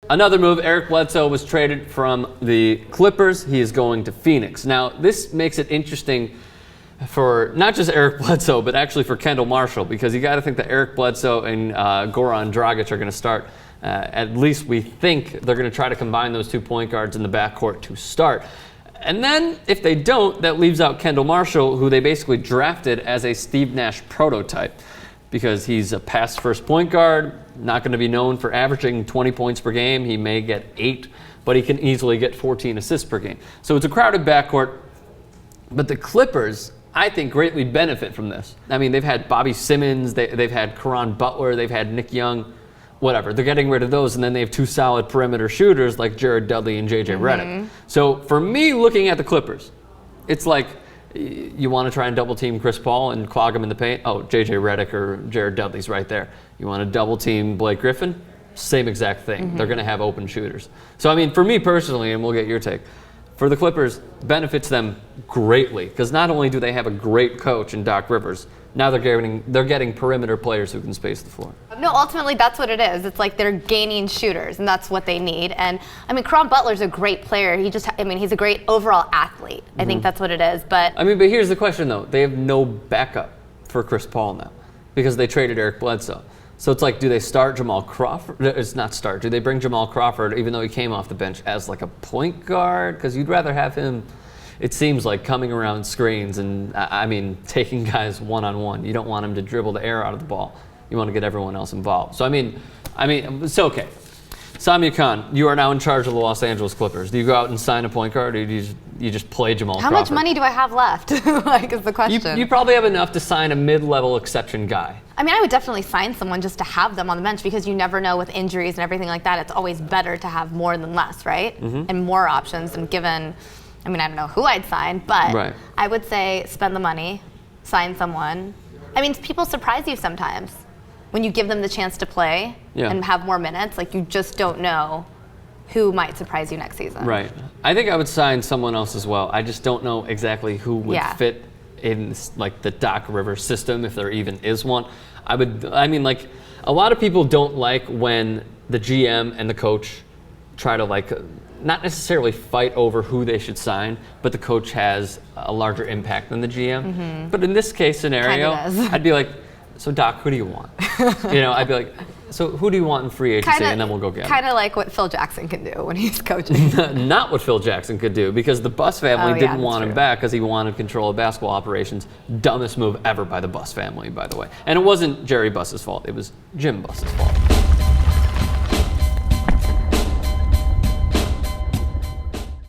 Another move, Eric Bledsoe was traded from the Clippers. He is going to Phoenix. Now, this makes it interesting for not just Eric Bledsoe, but actually for Kendall Marshall, because you got to think that Eric Bledsoe and Goran Dragic are going to start. At least we think they're going to try to combine those 2 point guards in the backcourt to start. And then if they don't, that leaves out Kendall Marshall, who they basically drafted as a Steve Nash prototype, because he's a pass-first point guard, not going to be known for averaging 20 points per game. He may get 8, but he can easily get 14 assists per game. So it's a crowded backcourt. But the Clippers, I think, greatly benefit from this. I mean, they've had Bobby Simmons, they've had Caron Butler, they've had Nick Young, whatever. They're getting rid of those, and then they have 2 solid perimeter shooters like Jared Dudley and JJ Redick. So for me, looking at the Clippers, it's like, you want to try and double team Chris Paul and clog him in the paint? Oh, JJ Redick or Jared Dudley's right there. You want to double team Blake Griffin? Same exact thing. They're going to have open shooters. So, I mean, for me personally, and we'll get your take, for the Clippers, benefits them greatly, because not only do they have a great coach in Doc Rivers, now they're getting perimeter players who can space the floor. No, ultimately that's what it is. It's like they're gaining shooters, and that's what they need. And I mean, Caron Butler's a great player. He's a great overall athlete. I think that's what it is. But I mean, but here's the question though: they have no backup for Chris Paul now, because they traded Eric Bledsoe. So it's like, do they start Jamal Crawford? It's not start. Do they bring Jamal Crawford, even though he came off the bench, as like a point guard? Because you'd rather have him, it seems like, coming around screens and, I mean, taking guys one-on-one. You don't want him to dribble the air out of the ball. You want to get everyone else involved. So, I mean, it's okay. Samia Khan, you are now in charge of the Los Angeles Clippers. Do you go out and sign a point guard, or do you just play Jamal Crawford? How much money do I have left? Like, is the question. You probably have enough to sign a mid-level exception guy. I mean, I would definitely sign someone just to have them on the bench, because you never know with injuries and everything like that. It's always better to have more than less, right? And more options. And given, I mean, I don't know who I'd sign, but I would say spend the money, sign someone. I mean, people surprise you sometimes when you give them the chance to play and have more minutes. Like, you just don't know who might surprise you next season. Right. I think I would sign someone else as well. I just don't know exactly who would fit in, like, the Doc Rivers system, if there even is one. I mean, like, a lot of people don't like when the GM and the coach try to, like, not necessarily fight over who they should sign, but the coach has a larger impact than the GM. But in this case scenario, I'd be like, so Doc, who do you want? I'd be like, so who do you want in free agency, and then we'll go get him. Kind of like what Phil Jackson can do when he's coaching. Not what Phil Jackson could do, because the Buss family didn't want him back because he wanted control of basketball operations. Dumbest move ever by the Buss family, by the way. And it wasn't Jerry Buss's fault. It was Jim Buss's fault.